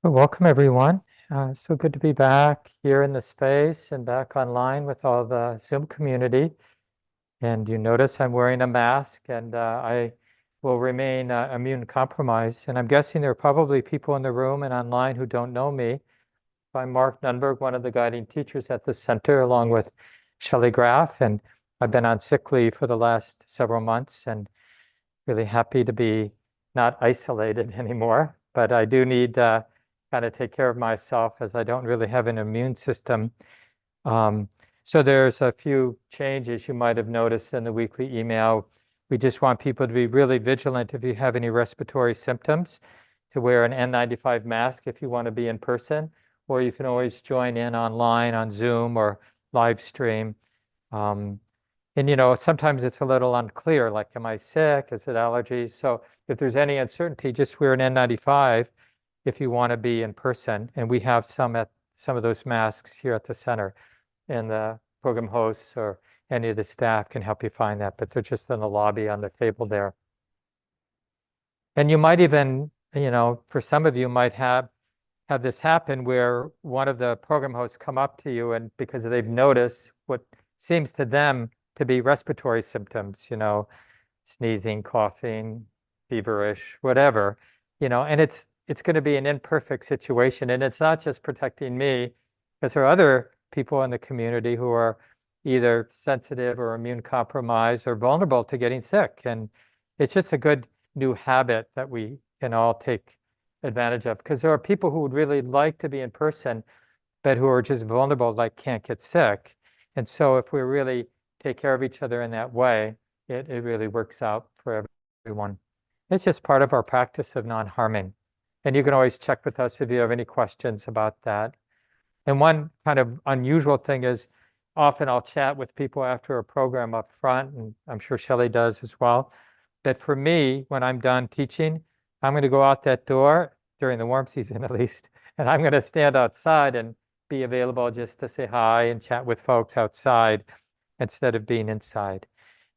Well, welcome, everyone. So good to be back here in the space and back online with all the Zoom community. And you notice I'm wearing a mask, and I will remain immune compromised. And I'm guessing there are probably people in the room and online who don't know me. I'm Mark Nunberg, one of the guiding teachers at the center, along with Shelley Graff. And I've been on sick leave for the last several months and really happy to be not isolated anymore. But I do need kind of take care of myself as I don't really have an immune system. So there's a few changes you might have noticed in the weekly email. We just want people to be really vigilant if you have any respiratory symptoms, to wear an N95 mask if you want to be in person, or you can always join in online on Zoom or live stream. And sometimes it's a little unclear, like, am I sick? Is it allergies? So if there's any uncertainty, just wear an N95 if you want to be in person. And we have some of those masks here at the center, and the program hosts or any of the staff can help you find that, but they're just in the lobby on the table there. And you might even, for some of you might have this happen where one of the program hosts come up to you, and because they've noticed what seems to them to be respiratory symptoms, sneezing, coughing, feverish, whatever, and it's going to be an imperfect situation. And it's not just protecting me, because there are other people in the community who are either sensitive or immune compromised or vulnerable to getting sick. And it's just a good new habit that we can all take advantage of, because there are people who would really like to be in person, but who are just vulnerable, like can't get sick. And so if we really take care of each other in that way, it really works out for everyone. It's just part of our practice of non-harming. And you can always check with us if you have any questions about that. And one kind of unusual thing is often I'll chat with people after a program up front, and I'm sure Shelley does as well. But for me, when I'm done teaching, I'm going to go out that door during the warm season at least, and I'm going to stand outside and be available just to say hi and chat with folks outside instead of being inside.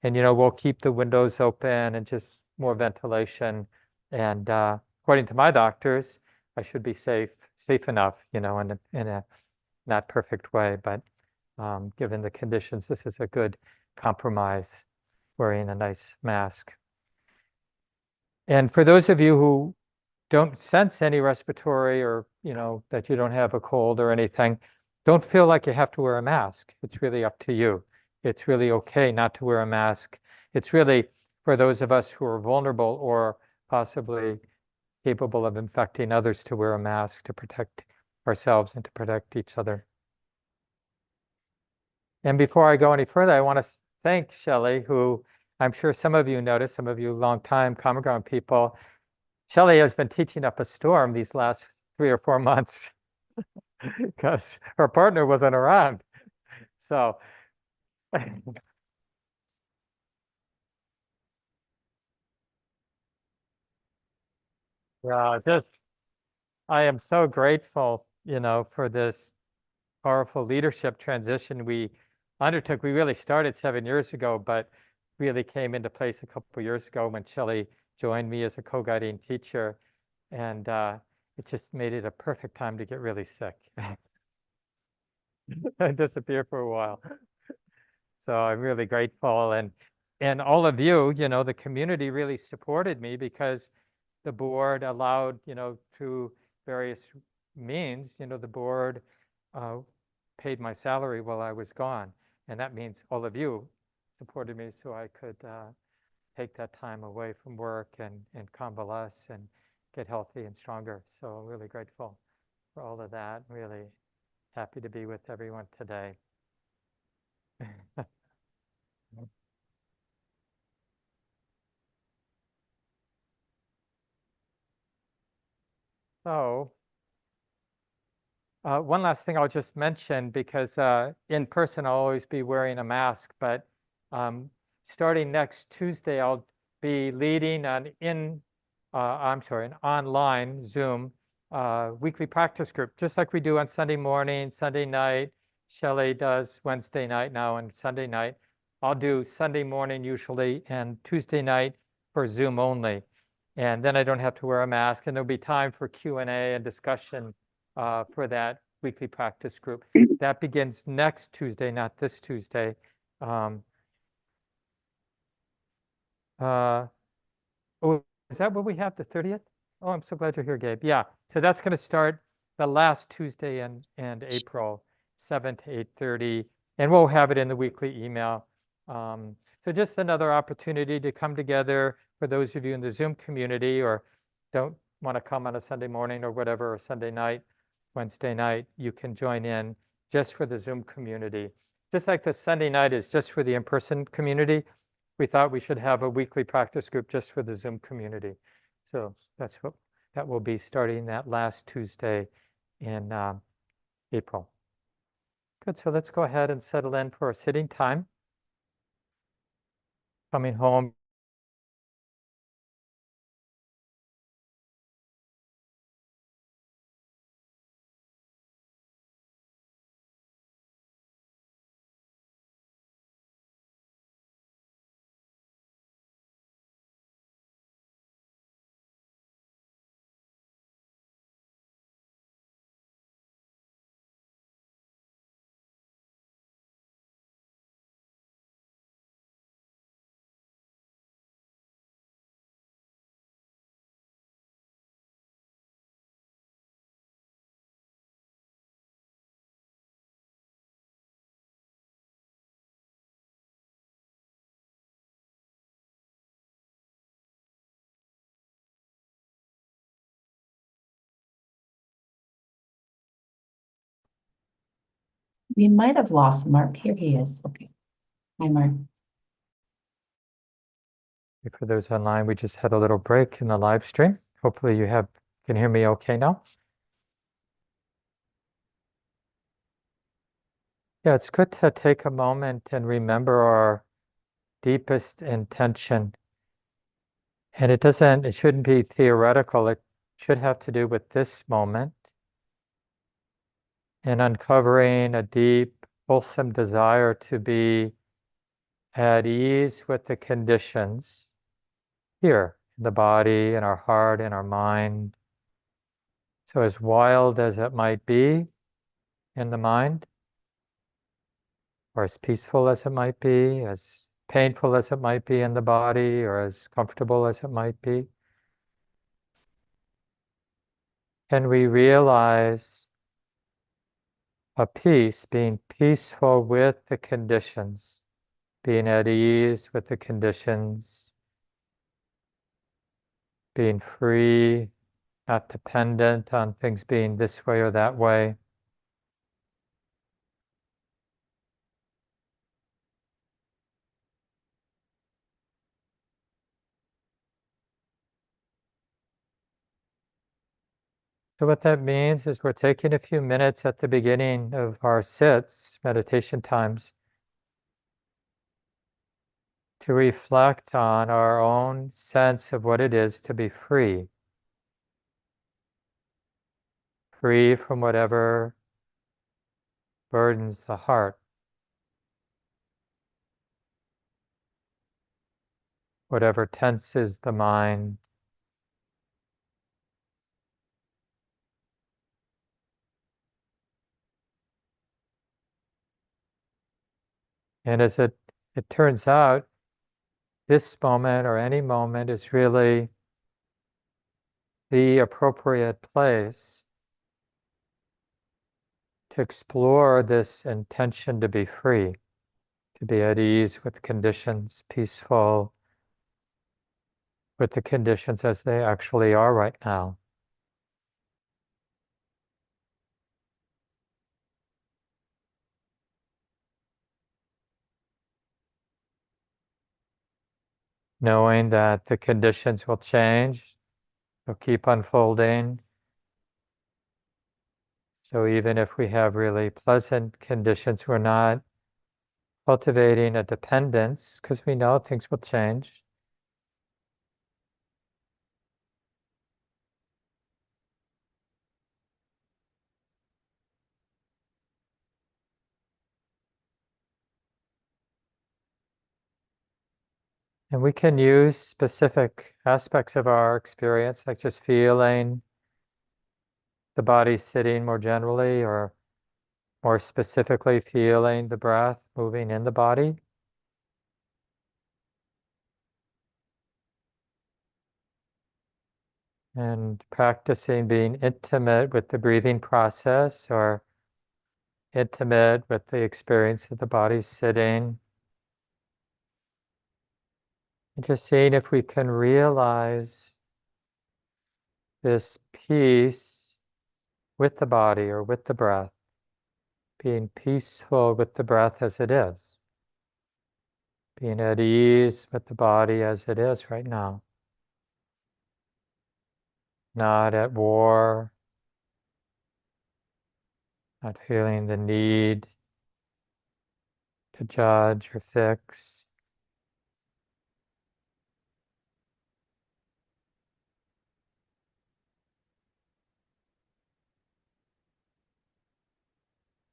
And we'll keep the windows open and just more ventilation. And according to my doctors, I should be safe enough, in a not perfect way, but given the conditions, this is a good compromise, wearing a nice mask. And for those of you who don't sense any respiratory, or that you don't have a cold or anything, don't feel like you have to wear a mask. It's really up to you. It's really okay not to wear a mask. It's really for those of us who are vulnerable or possibly capable of infecting others to wear a mask to protect ourselves and to protect each other. And before I go any further, I want to thank Shelley, who I'm sure some of you noticed, some of you long-time Common Ground people. Shelley has been teaching up a storm these last 3 or 4 months because her partner wasn't around. So yeah, I am so grateful, for this powerful leadership transition we undertook. We really started 7 years ago, but really came into place a couple of years ago when Shelley joined me as a co-guiding teacher. And it just made it a perfect time to get really sick and disappear for a while. So I'm really grateful. And all of you, the community really supported me, because the board allowed, through various means, the board paid my salary while I was gone. And that means all of you supported me so I could take that time away from work and convalesce and get healthy and stronger. So I'm really grateful for all of that. Really happy to be with everyone today. So one last thing I'll just mention, because in person I'll always be wearing a mask, but starting next Tuesday, I'll be leading an online Zoom weekly practice group, just like we do on Sunday morning, Sunday night. Shelley does Wednesday night now and Sunday night. I'll do Sunday morning usually and Tuesday night for Zoom only. And then I don't have to wear a mask, and there'll be time for Q&A and discussion for that weekly practice group. That begins next Tuesday, not this Tuesday. Um, uh, oh, is that what we have, the 30th? Oh, I'm so glad you're here, Gabe. Yeah, so that's going to start the last Tuesday in April, 7 to 8:30, and we'll have it in the weekly email. So just another opportunity to come together for those of you in the Zoom community or don't want to come on a Sunday morning or whatever, or Sunday night, Wednesday night, you can join in just for the Zoom community. Just like the Sunday night is just for the in-person community, we thought we should have a weekly practice group just for the Zoom community. So that's what that will be starting that last Tuesday in April. Good, so let's go ahead and settle in for a sitting time. Coming home. We might have lost Mark. Here he is. Okay. Hi, Mark. For those online, we just had a little break in the live stream. Hopefully you can hear me okay now. Yeah, it's good to take a moment and remember our deepest intention. And it shouldn't be theoretical. It should have to do with this moment and uncovering a deep, wholesome desire to be at ease with the conditions here in the body, in our heart, in our mind. So as wild as it might be in the mind, or as peaceful as it might be, as painful as it might be in the body, or as comfortable as it might be, can we realize a peace, being peaceful with the conditions, being at ease with the conditions, being free, not dependent on things being this way or that way. So what that means is we're taking a few minutes at the beginning of our sits, meditation times, to reflect on our own sense of what it is to be free. Free from whatever burdens the heart, whatever tenses the mind. And as it turns out, this moment or any moment is really the appropriate place to explore this intention to be free, to be at ease with conditions, peaceful with the conditions as they actually are right now. Knowing that the conditions will change, they'll keep unfolding. So even if we have really pleasant conditions, we're not cultivating a dependence because we know things will change. And we can use specific aspects of our experience, like just feeling the body sitting more generally, or more specifically feeling the breath moving in the body. And practicing being intimate with the breathing process, or intimate with the experience of the body sitting. And just seeing if we can realize this peace with the body or with the breath, being peaceful with the breath as it is, being at ease with the body as it is right now, not at war, not feeling the need to judge or fix.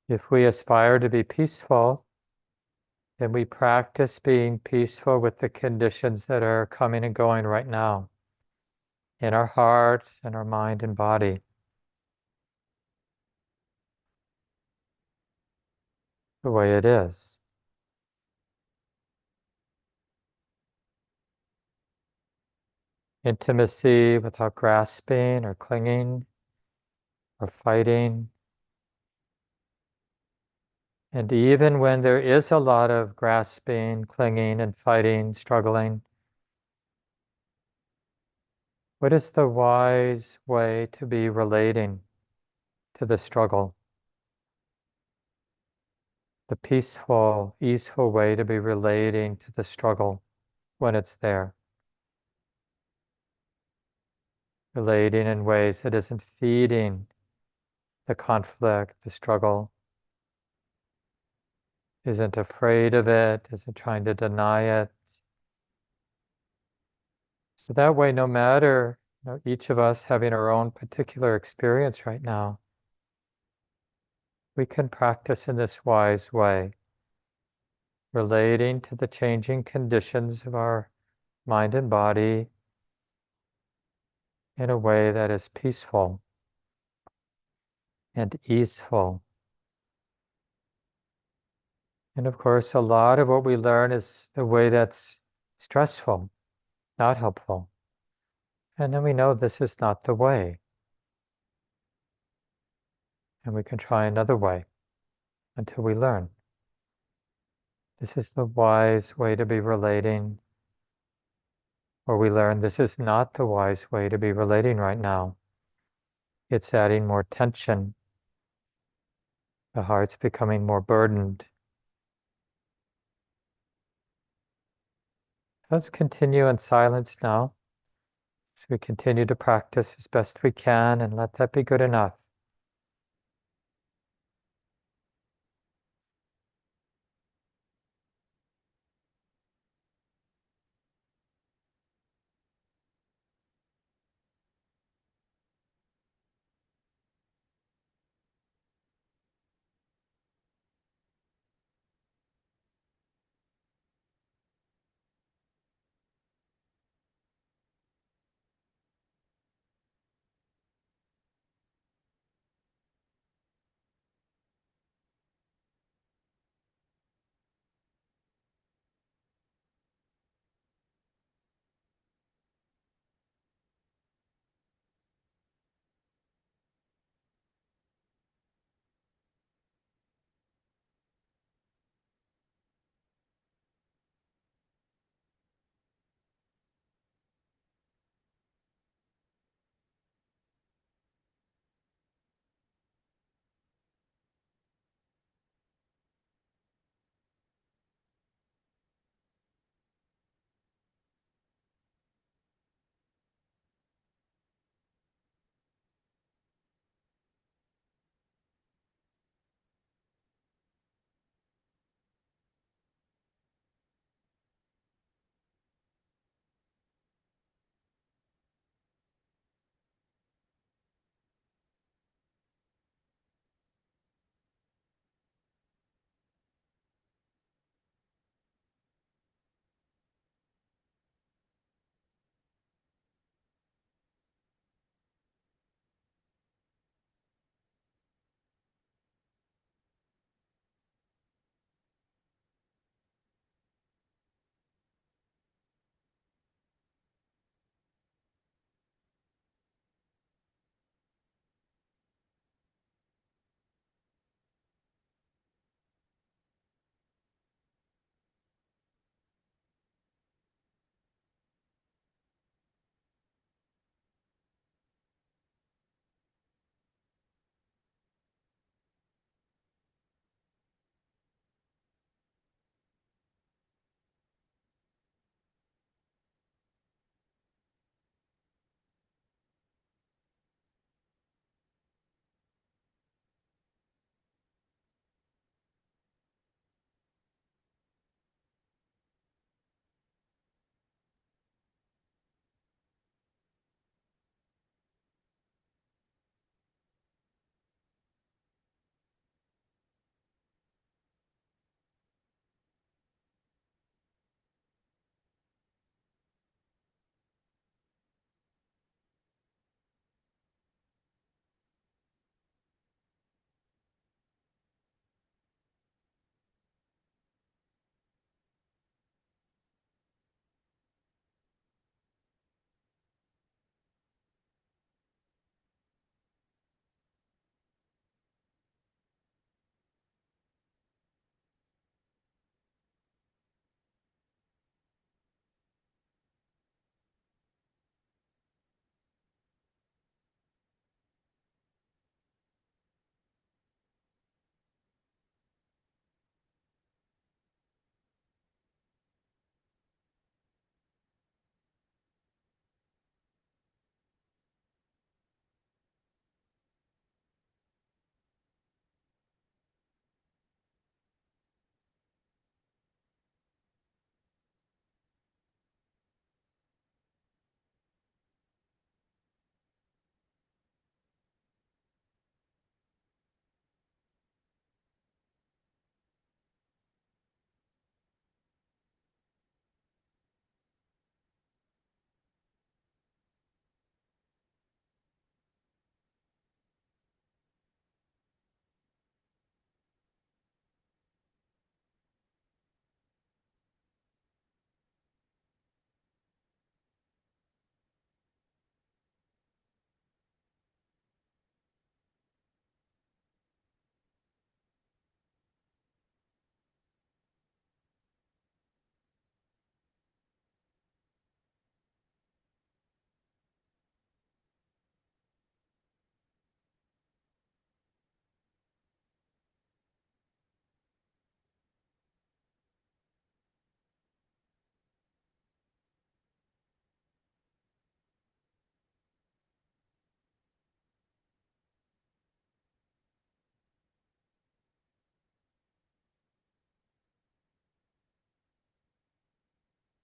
If we aspire to be peaceful, then we practice being peaceful with the conditions that are coming and going right now in our heart and our mind and body. The way it is. Intimacy without grasping or clinging or fighting. And even when there is a lot of grasping, clinging, and fighting, struggling, what is the wise way to be relating to the struggle? The peaceful, easeful way to be relating to the struggle when it's there. Relating in ways that isn't feeding the conflict, the struggle, isn't afraid of it, isn't trying to deny it. So that way, no matter, each of us having our own particular experience right now, we can practice in this wise way, relating to the changing conditions of our mind and body in a way that is peaceful and easeful. And of course, a lot of what we learn is the way that's stressful, not helpful. And then we know this is not the way. And we can try another way until we learn. This is the wise way to be relating, or we learn this is not the wise way to be relating right now. It's adding more tension. The heart's becoming more burdened. Let's continue in silence now, as we continue to practice as best we can, and let that be good enough.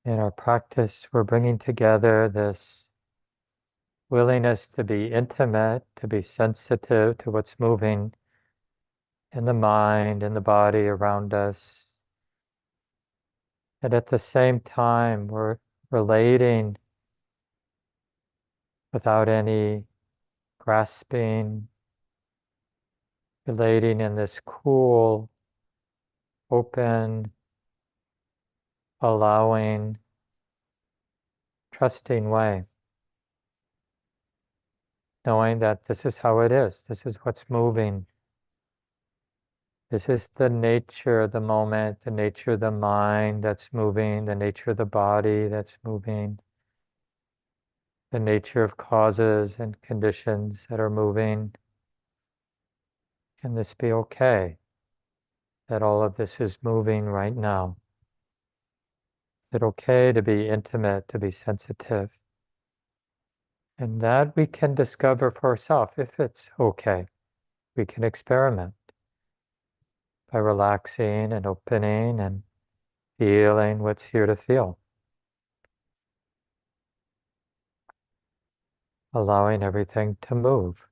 In our practice, we're bringing together this willingness to be intimate, to be sensitive to what's moving in the mind, in the body around us. And at the same time, we're relating without any grasping, relating in this cool, open, allowing, trusting way, knowing that this is how it is, this is what's moving. This is the nature of the moment, the nature of the mind that's moving, the nature of the body that's moving, the nature of causes and conditions that are moving. Can this be okay? That all of this is moving right now? Is it okay to be intimate, to be sensitive? And that we can discover for ourselves if it's okay. We can experiment by relaxing and opening and feeling what's here to feel. Allowing everything to move.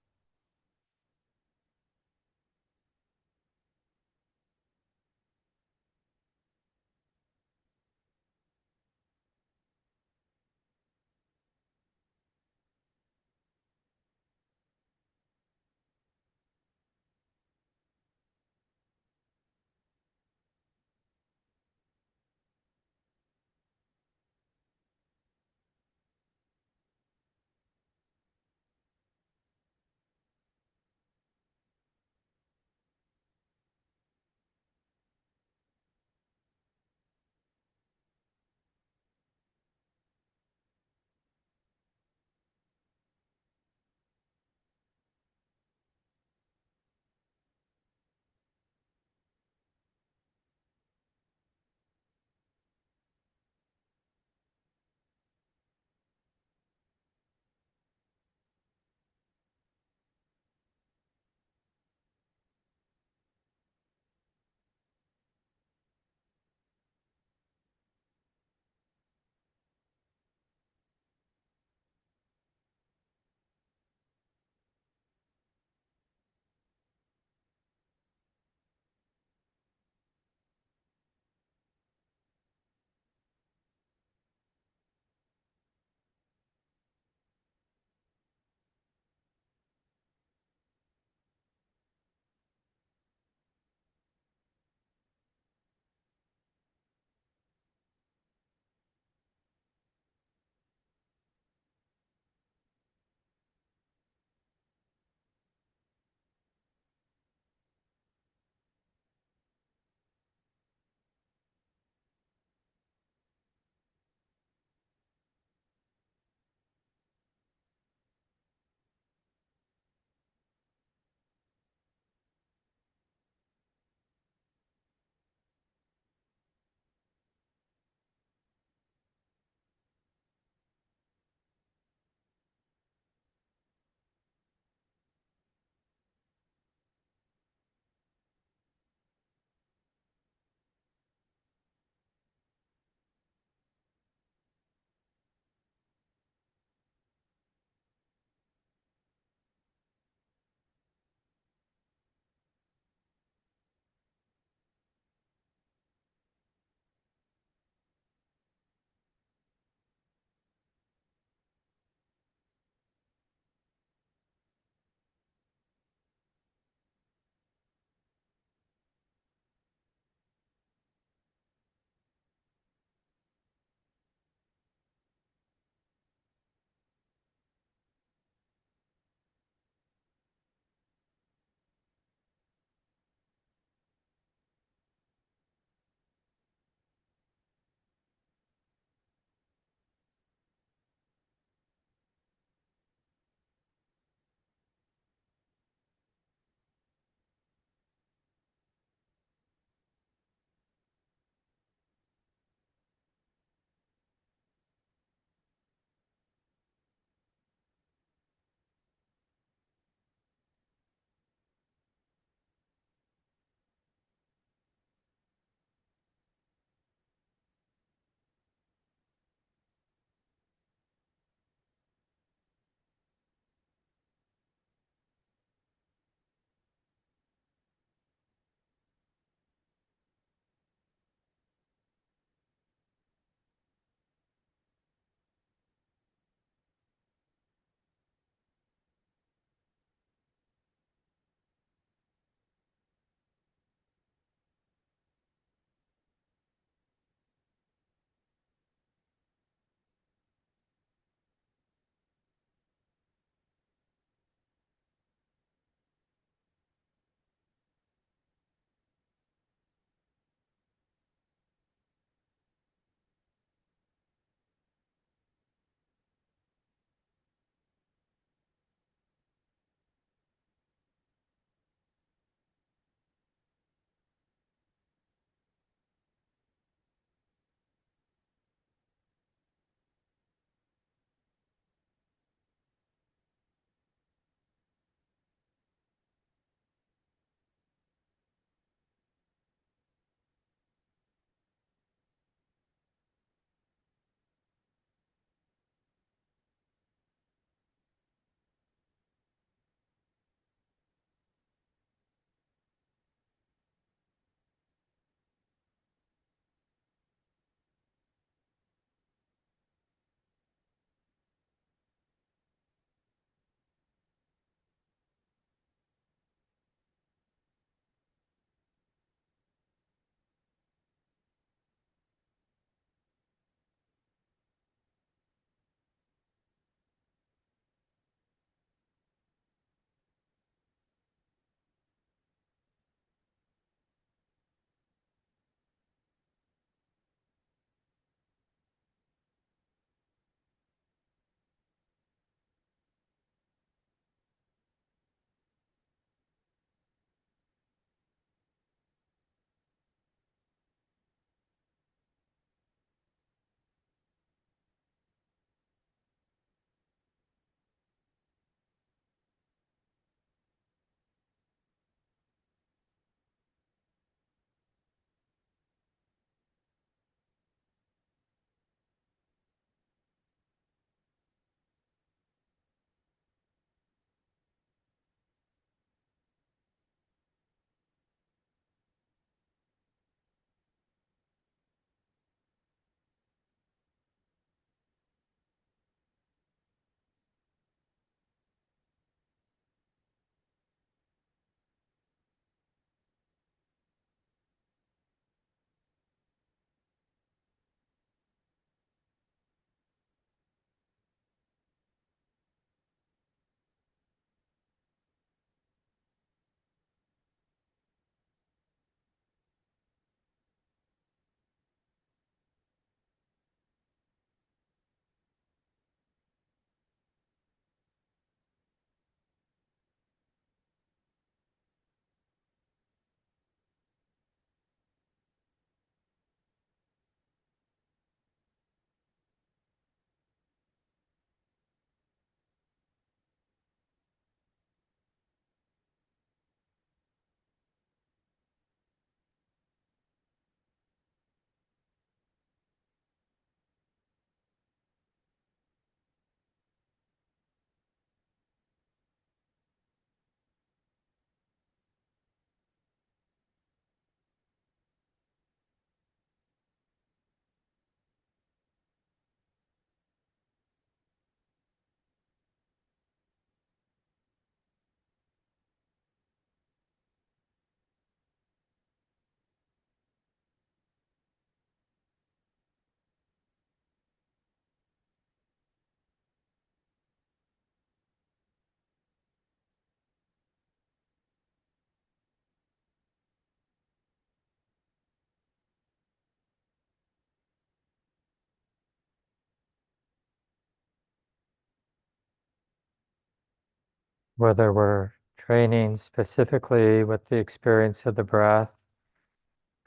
whether we're training specifically with the experience of the breath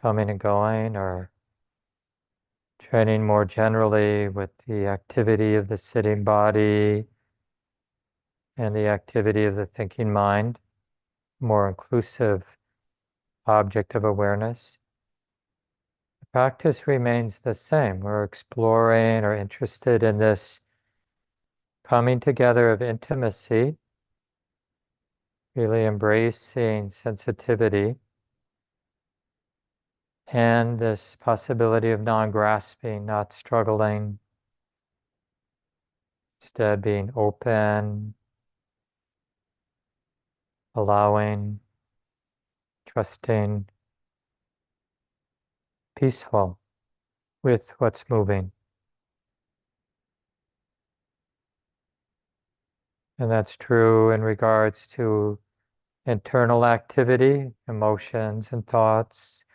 coming and going, or training more generally with the activity of the sitting body and the activity of the thinking mind, more inclusive object of awareness. The practice remains the same. We're exploring or interested in this coming together of intimacy, really embracing sensitivity, and this possibility of non-grasping, not struggling, instead being open, allowing, trusting, peaceful with what's moving. And that's true in regards to internal activity, emotions and thoughts,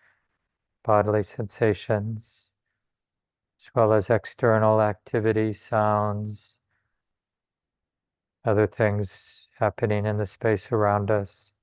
bodily sensations, as well as external activity, sounds, other things happening in the space around us.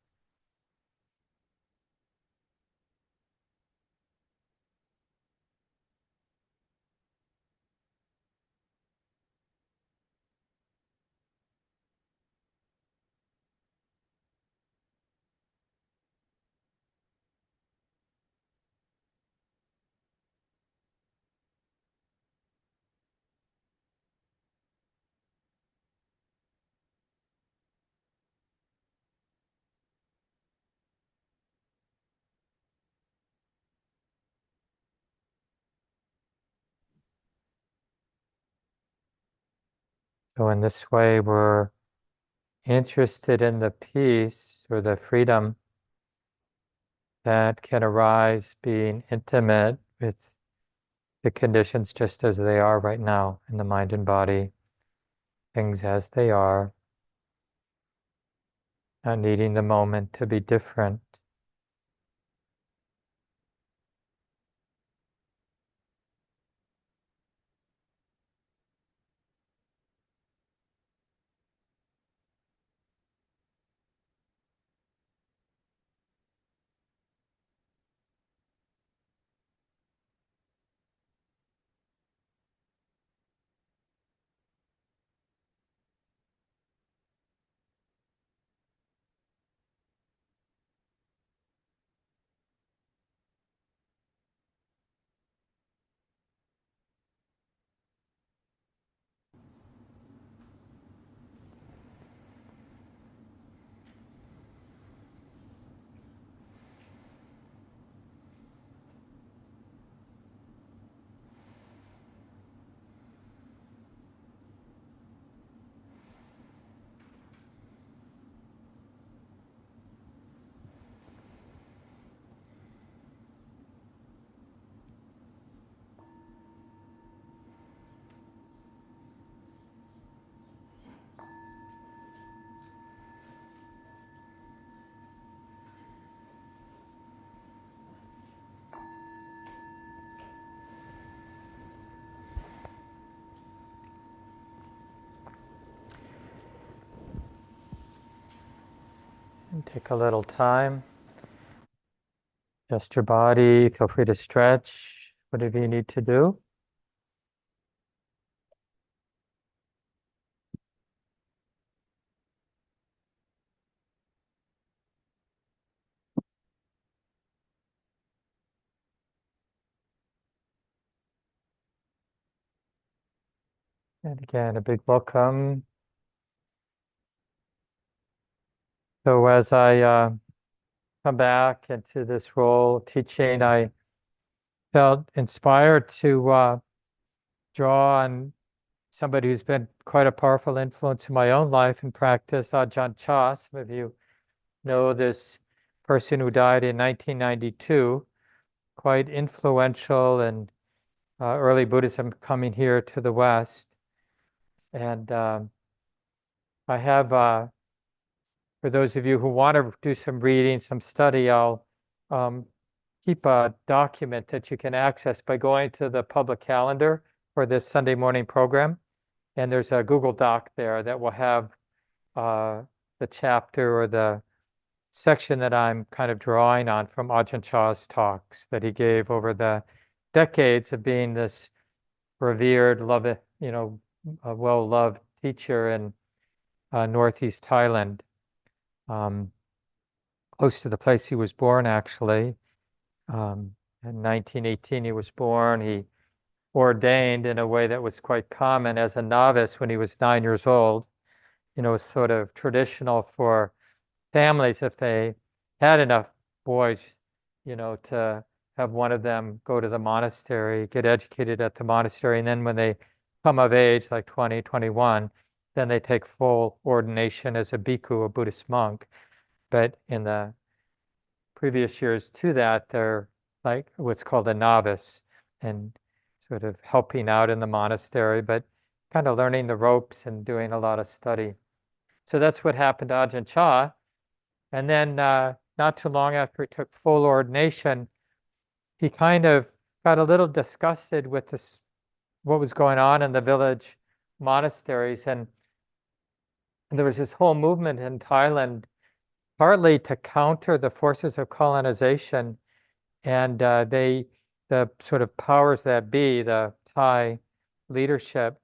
So in this way, we're interested in the peace or the freedom that can arise being intimate with the conditions just as they are right now in the mind and body, things as they are, not needing the moment to be different. And take a little time. Adjust your body. Feel free to stretch, whatever you need to do. And again, a big welcome. So as I come back into this role teaching, I felt inspired to draw on somebody who's been quite a powerful influence in my own life and practice, Ajahn Chah. Some of you know this person who died in 1992, quite influential in early Buddhism coming here to the West. And I have, for those of you who want to do some reading, some study, I'll um, keep a document that you can access by going to the public calendar for this Sunday morning program. And there's a Google Doc there that will have the the chapter or the section that I'm kind of drawing on from Ajahn Chah's talks that he gave over the decades of being this revered, well-loved teacher in Northeast Thailand, um, close to the place he was born, actually. In 1918, he was born. He ordained in a way that was quite common as a novice when he was 9 years old. It's sort of traditional for families, if they had enough boys, to have one of them go to the monastery, get educated at the monastery, and then when they come of age, like 20, 21, then they take full ordination as a bhikkhu, a Buddhist monk. But in the previous years to that, they're like what's called a novice and sort of helping out in the monastery, but kind of learning the ropes and doing a lot of study. So that's what happened to Ajahn Chah. And then not too long after he took full ordination, he kind of got a little disgusted with this, what was going on in the village monasteries. And there was this whole movement in Thailand, partly to counter the forces of colonization. And the sort of powers that be, the Thai leadership,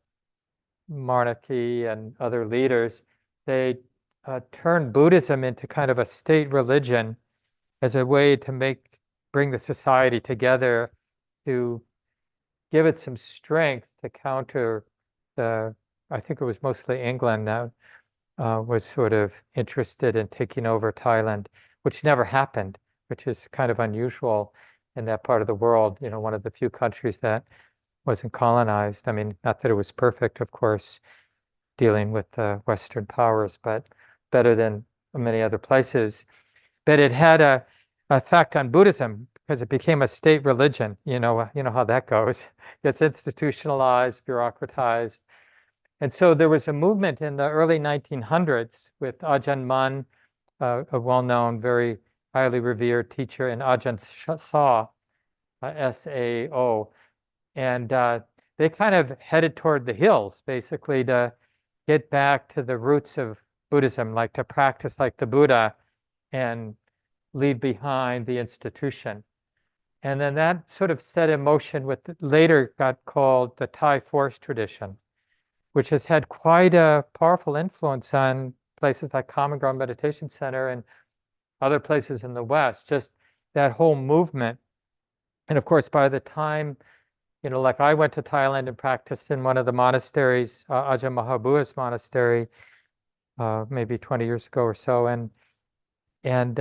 monarchy and other leaders, they turned Buddhism into kind of a state religion as a way to bring the society together, to give it some strength to counter I think it was mostly England that was sort of interested in taking over Thailand, which never happened, which is kind of unusual in that part of the world, one of the few countries that wasn't colonized. I mean, not that it was perfect, of course, dealing with the Western powers, but better than many other places. But it had a effect on Buddhism because it became a state religion. You know how that goes. It's institutionalized, bureaucratized. And so there was a movement in the early 1900s with Ajahn Mun, a well-known, very highly revered teacher, and Ajahn Chah, SAO. And they kind of headed toward the hills, basically, to get back to the roots of Buddhism, like to practice like the Buddha and leave behind the institution. And then that sort of set in motion what later got called the Thai forest tradition, which has had quite a powerful influence on places like Common Ground Meditation Center and other places in the West, just that whole movement. And of course, by the time, like I went to Thailand and practiced in one of the monasteries, Ajahn Mahabua's monastery, maybe 20 years ago or so. And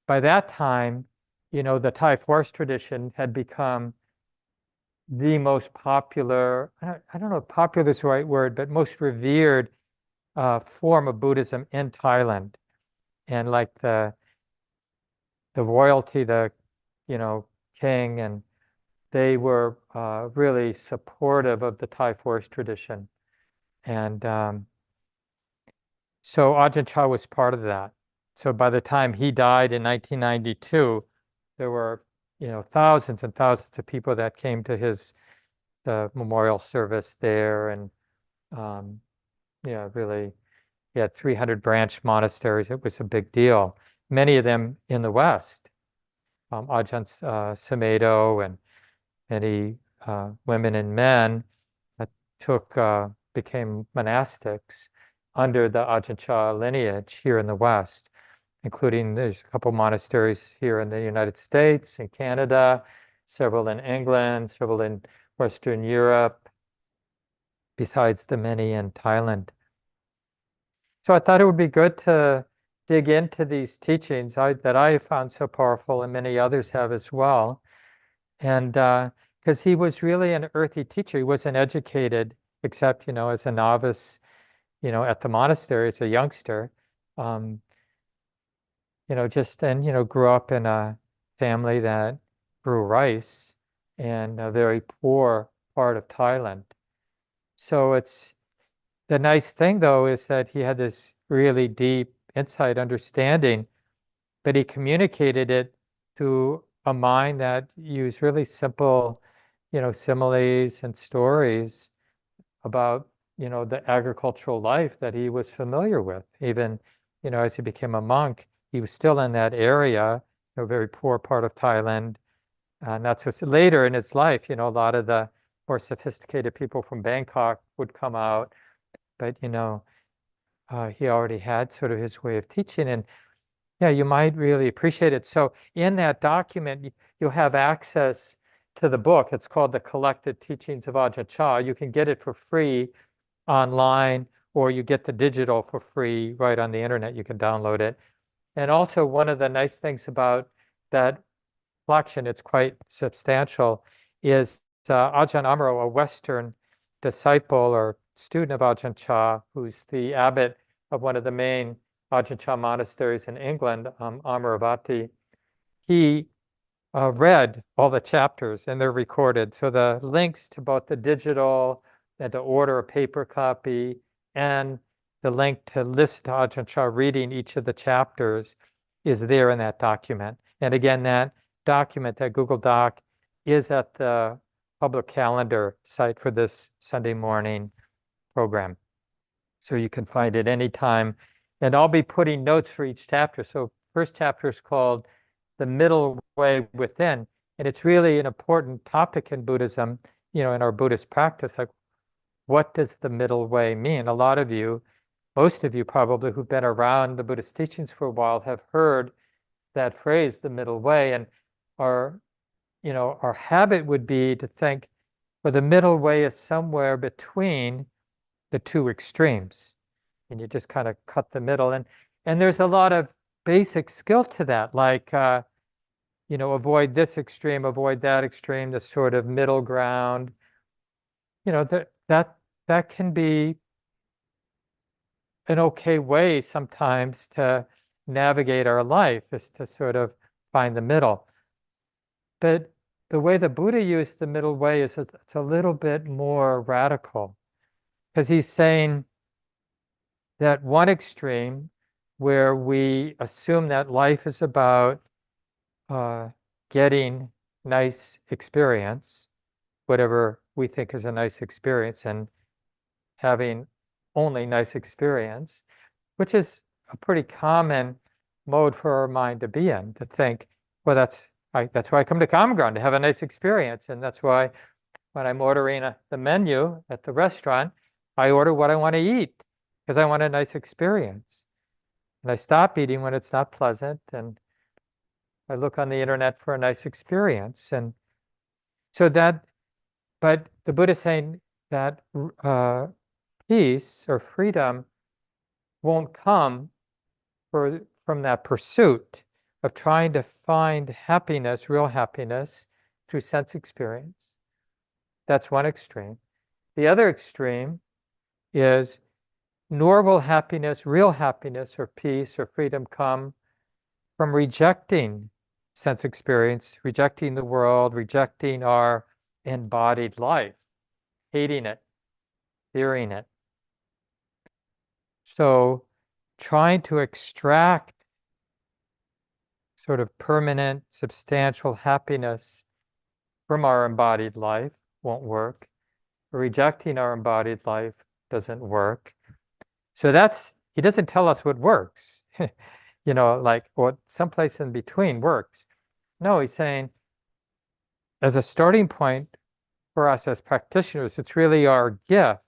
by that time, the Thai forest tradition had become the most popular, I don't know if popular is the right word, but most revered form of Buddhism in Thailand. And like the royalty, the, king, and they were really supportive of the Thai forest tradition. And so Ajahn Chah was part of that. So by the time he died in 1992, there were, thousands and thousands of people that came to the memorial service there. And yeah, really, he had 300 branch monasteries. It was a big deal. Many of them in the West. Ajahn Sumedho and many women and men that became monastics under the Ajahn Chah lineage here in the West, including there's a couple monasteries here in the United States and Canada, several in England, several in Western Europe, besides the many in Thailand. So I thought it would be good to dig into these teachings that I found so powerful, and many others have as well. And because he was really an earthy teacher, he wasn't educated except, as a novice, at the monastery as a youngster. Grew up in a family that grew rice in a very poor part of Thailand. So the nice thing, though, is that he had this really deep insight understanding, but he communicated it to a mind that used really simple, similes and stories about, the agricultural life that he was familiar with, even as he became a monk, he was still in that area, a very poor part of Thailand. And that's what's later in his life, a lot of the more sophisticated people from Bangkok would come out, but he already had sort of his way of teaching, and yeah, you might really appreciate it. So in that document, you'll have access to the book. It's called The Collected Teachings of Ajahn Chah. You can get it for free online, or you get the digital for free right on the internet. You can download it. And also, one of the nice things about that collection, it's quite substantial, is Ajahn Amaro, a Western disciple or student of Ajahn Chah, who's the abbot of one of the main Ajahn Chah monasteries in England, Amaravati. He read all the chapters, and they're recorded. So the links to both the digital and to order a paper copy, and the link to listen to Ajahn Chah reading each of the chapters is there in that document. And again, that document, that Google Doc, is at the public calendar site for this Sunday morning program. So you can find it anytime. And I'll be putting notes for each chapter. So first chapter is called The Middle Way Within. And it's really an important topic in Buddhism, in our Buddhist practice. Like, what does the middle way mean? A lot of you, most of you probably who've been around the Buddhist teachings for a while have heard that phrase, the middle way. And our, our habit would be to think, well, the middle way is somewhere between the two extremes, and you just kind of cut the middle. And there's a lot of basic skill to that, like avoid this extreme, avoid that extreme, the sort of middle ground. That can be an okay way sometimes to navigate our life, is to sort of find the middle. But the way the Buddha used the middle way is it's a little bit more radical, because he's saying that one extreme where we assume that life is about getting nice experience, whatever we think is a nice experience, and having only nice experience, which is a pretty common mode for our mind to be in, to think, well, that's why I come to Common Ground, to have a nice experience. And that's why when I'm ordering the menu at the restaurant, I order what I want to eat, because I want a nice experience. And I stop eating when it's not pleasant, and I look on the internet for a nice experience. And so but the Buddha is saying that peace or freedom won't come from that pursuit of trying to find happiness, real happiness, through sense experience. That's one extreme. The other extreme is, nor will happiness, real happiness or peace or freedom, come from rejecting sense experience, rejecting the world, rejecting our embodied life, hating it, fearing it. So trying to extract sort of permanent, substantial happiness from our embodied life won't work. Rejecting our embodied life doesn't work. So he doesn't tell us what works, like what someplace in between works. No, he's saying, as a starting point for us as practitioners, it's really our gift,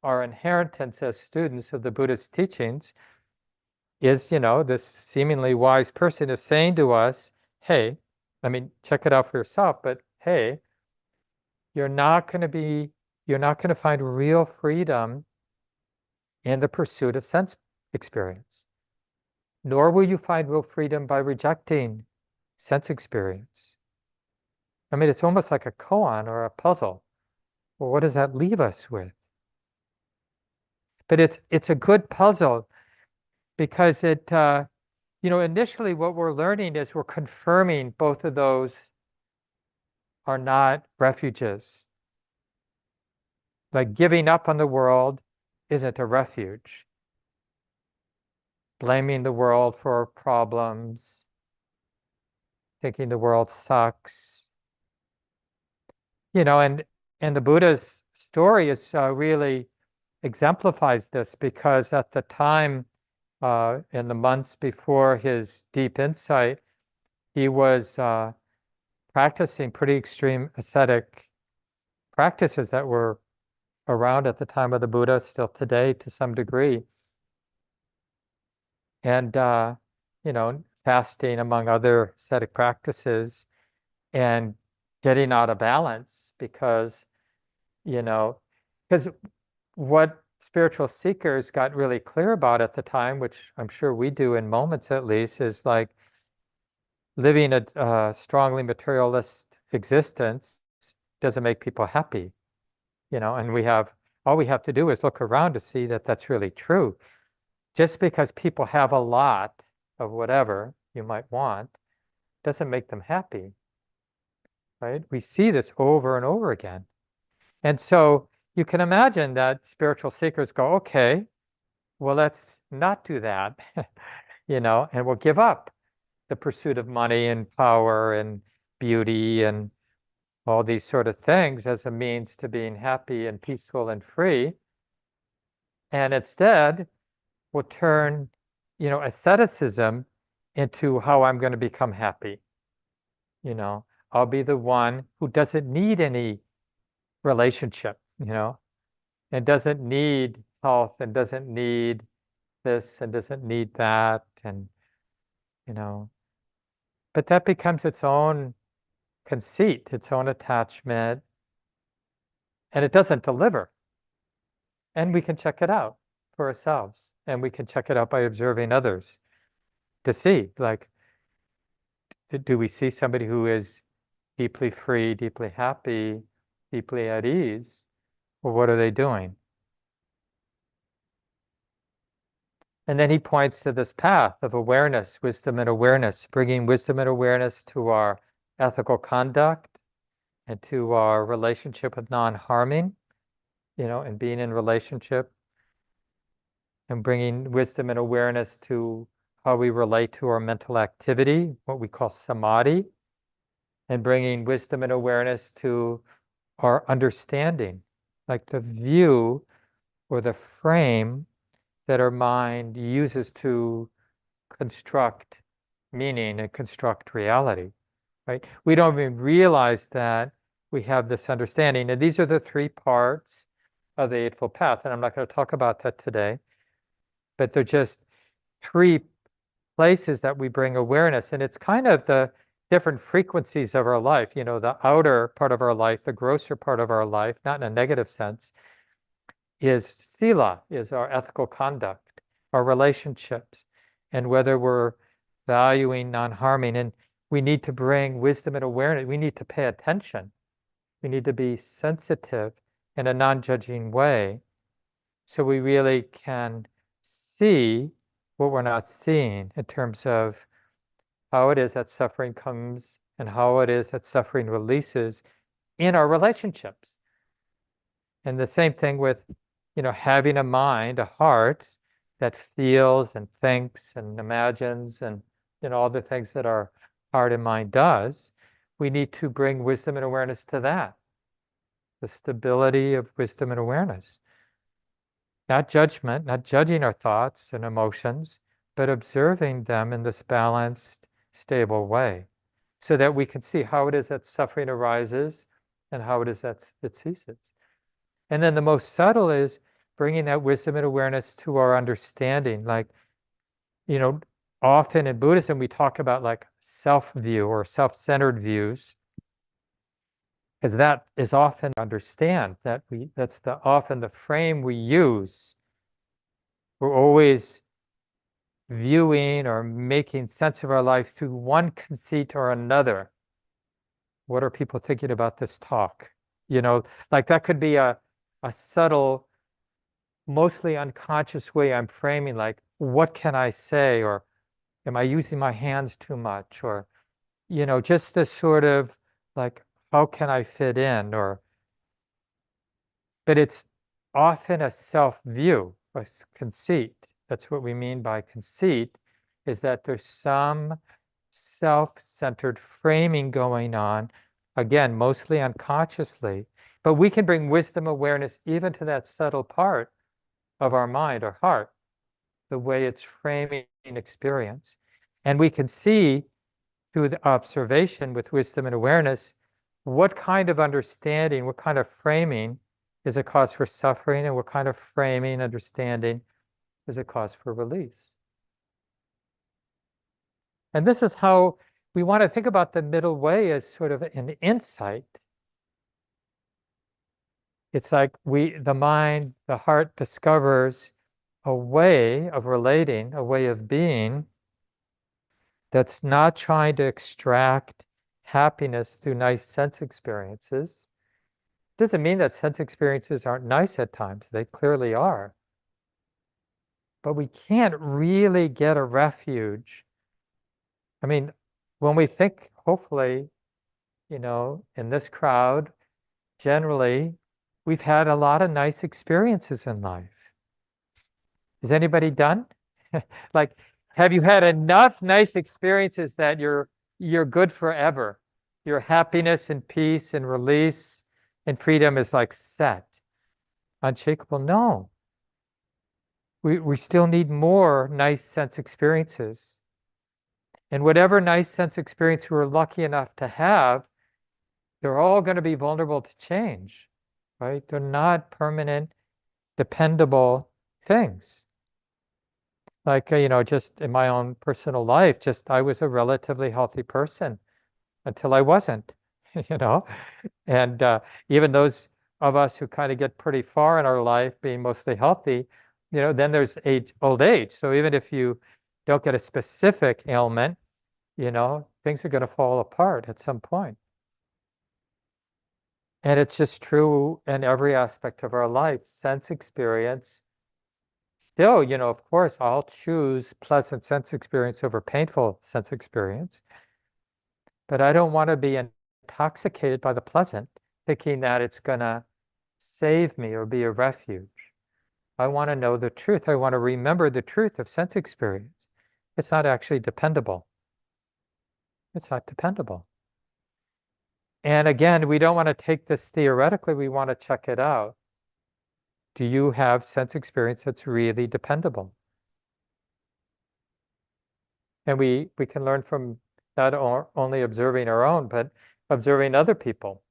our inheritance as students of the Buddhist teachings, is, this seemingly wise person is saying to us, hey, check it out for yourself, but hey, you're not going to find real freedom in the pursuit of sense experience, nor will you find real freedom by rejecting sense experience. It's almost like a koan or a puzzle. Well, what does that leave us with? But it's a good puzzle, because it, initially what we're learning is we're confirming both of those are not refuges. Like, giving up on the world isn't a refuge. Blaming the world for problems, thinking the world sucks, and the Buddha's story is really exemplifies this, because at the time in the months before his deep insight, he was practicing pretty extreme ascetic practices that were around at the time of the Buddha, still today to some degree. And, fasting among other ascetic practices, and getting out of balance because, because what spiritual seekers got really clear about at the time, which I'm sure we do in moments at least, is like living a strongly materialist existence doesn't make people happy, and all we have to do is look around to see that that's really true. Just because people have a lot of whatever you might want doesn't make them happy, right? We see this over and over again. And so you can imagine that spiritual seekers go, okay, well, let's not do that, and we'll give up the pursuit of money and power and beauty and all these sort of things as a means to being happy and peaceful and free. And instead, we'll turn, asceticism into how I'm going to become happy. I'll be the one who doesn't need any relationship, and doesn't need health and doesn't need this and doesn't need that. And, but that becomes its own conceit, its own attachment, and it doesn't deliver. And we can check it out for ourselves, and we can check it out by observing others to see, like, do we see somebody who is deeply free, deeply happy, deeply at ease? Well, what are they doing? And then he points to this path of awareness, wisdom and awareness, bringing wisdom and awareness to our ethical conduct and to our relationship with non-harming, and being in relationship, and bringing wisdom and awareness to how we relate to our mental activity, what we call samadhi, and bringing wisdom and awareness to our understanding, like the view or the frame that our mind uses to construct meaning and construct reality, right? We don't even realize that we have this understanding. And these are the three parts of the Eightfold Path. And I'm not going to talk about that today, but they're just three places that we bring awareness. And it's kind of the different frequencies of our life, the outer part of our life, the grosser part of our life, not in a negative sense, is sila, is our ethical conduct, our relationships, and whether we're valuing non-harming. And we need to bring wisdom and awareness. We need to pay attention. We need to be sensitive in a non-judging way so we really can see what we're not seeing in terms of how it is that suffering comes and how it is that suffering releases in our relationships. And the same thing with, having a mind, a heart that feels and thinks and imagines and, all the things that our heart and mind does. We need to bring wisdom and awareness to that, the stability of wisdom and awareness. Not judgment, not judging our thoughts and emotions, but observing them in this balanced, stable way so that we can see how it is that suffering arises and how it is that it ceases. And then the most subtle is bringing that wisdom and awareness to our understanding. Like, often in Buddhism, we talk about like self-view or self-centered views, because that is often understand that that's often the frame we use. We're always viewing or making sense of our life through one conceit or another. What are people thinking about this talk? Like that could be a subtle, mostly unconscious way I'm framing, like, what can I say? Or am I using my hands too much? Or, just this sort of like, how can I fit in? But it's often a self-view, a conceit. That's what we mean by conceit, is that there's some self-centered framing going on, again, mostly unconsciously. But we can bring wisdom awareness even to that subtle part of our mind or heart the way it's framing experience. And we can see through the observation with wisdom and awareness what kind of understanding, what kind of framing is a cause for suffering, and what kind of framing, understanding is a cause for release. And this is how we want to think about the middle way as sort of an insight. It's like the mind, the heart discovers a way of relating, a way of being that's not trying to extract happiness through nice sense experiences. Doesn't mean that sense experiences aren't nice at times. They clearly are. But we can't really get a refuge. I mean, when we think, hopefully, in this crowd, generally, we've had a lot of nice experiences in life. Is anybody done? Like, have you had enough nice experiences that you're good forever? Your happiness and peace and release and freedom is like set, unshakable? No. We still need more nice sense experiences. And whatever nice sense experience we're lucky enough to have, they're all going to be vulnerable to change, right? They're not permanent, dependable things. Like, just in my own personal life, I was a relatively healthy person until I wasn't, you know? And even those of us who kind of get pretty far in our life being mostly healthy, then there's old age. So even if you don't get a specific ailment, things are going to fall apart at some point. And it's just true in every aspect of our life. Sense experience, still, of course, I'll choose pleasant sense experience over painful sense experience. But I don't want to be intoxicated by the pleasant, thinking that it's going to save me or be a refuge. I want to know the truth. I want to remember the truth of sense experience. It's not actually dependable. It's not dependable. And again, we don't want to take this theoretically. We want to check it out. Do you have sense experience that's really dependable? And we can learn from not only observing our own, but observing other people.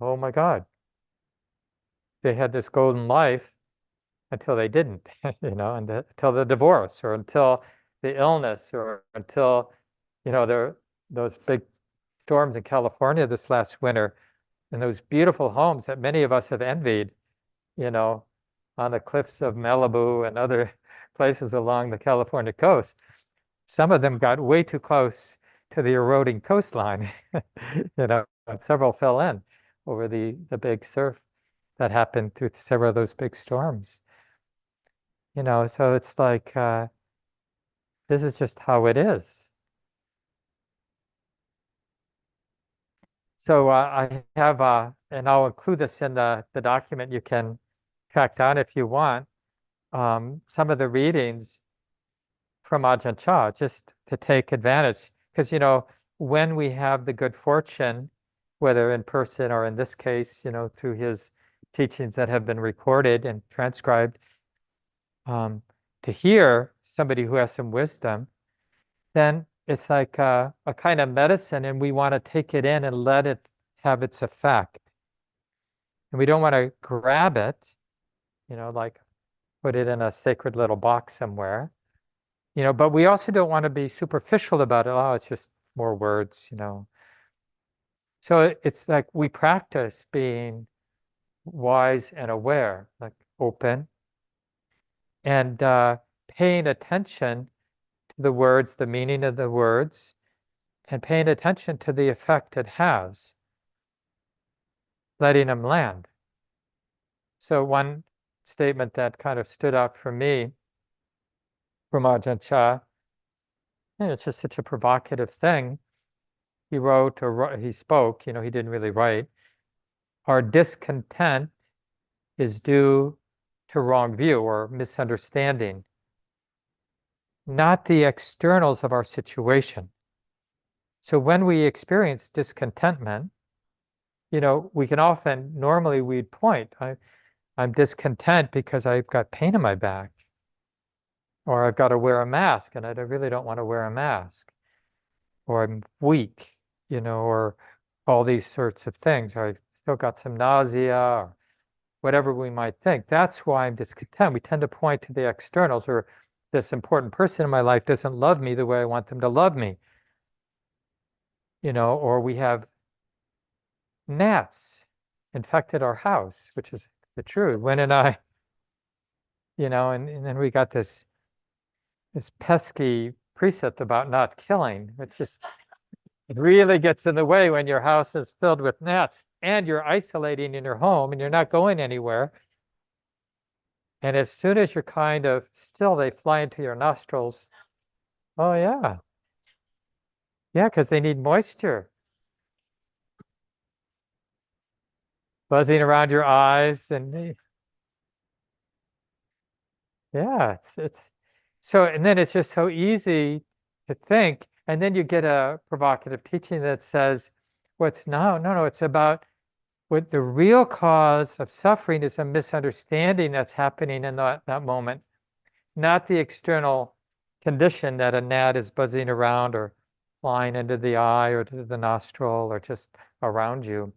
Oh my God. They had this golden life until they didn't, until the divorce or until the illness or until, those big storms in California this last winter and those beautiful homes that many of us have envied, on the cliffs of Malibu and other places along the California coast. Some of them got way too close to the eroding coastline, and several fell in over the big surf that happened through several of those big storms. So it's like, this is just how it is. So I have, and I'll include this in the document you can track down if you want, some of the readings from Ajahn Chah, just to take advantage. Because, when we have the good fortune, whether in person or in this case, through his teachings that have been recorded and transcribed, to hear somebody who has some wisdom, then it's like a kind of medicine, and we want to take it in and let it have its effect. And we don't want to grab it, like put it in a sacred little box somewhere, but we also don't want to be superficial about it. Oh, it's just more words, So it's like we practice being wise and aware, like open, and paying attention to the words, the meaning of the words, and paying attention to the effect it has, letting them land. So one statement that kind of stood out for me from Ajahn Chah, and it's just such a provocative thing. He wrote or he spoke, he didn't really write. Our discontent is due to wrong view or misunderstanding, not the externals of our situation. So when we experience discontentment, we can often, normally we'd point, I'm discontent because I've got pain in my back. or I've got to wear a mask and I really don't want to wear a mask, or I'm weak, or all these sorts of things, or I've still got some nausea, or whatever we might think. That's why I'm discontent. We tend to point to the externals, or this important person in my life doesn't love me the way I want them to love me, or we have gnats infected our house, which is the truth. When and I, and then we got this pesky precept about not killing, which just it really gets in the way when your house is filled with gnats and you're isolating in your home and you're not going anywhere. And as soon as you're kind of still, they fly into your nostrils. Oh, yeah. Yeah, because they need moisture. Buzzing around your eyes. And yeah, it's so, and then it's just so easy to think. And then you get a provocative teaching that says, what's no, it's about what the real cause of suffering is a misunderstanding that's happening in that moment, not the external condition that a gnat is buzzing around or flying into the eye or to the nostril or just around you.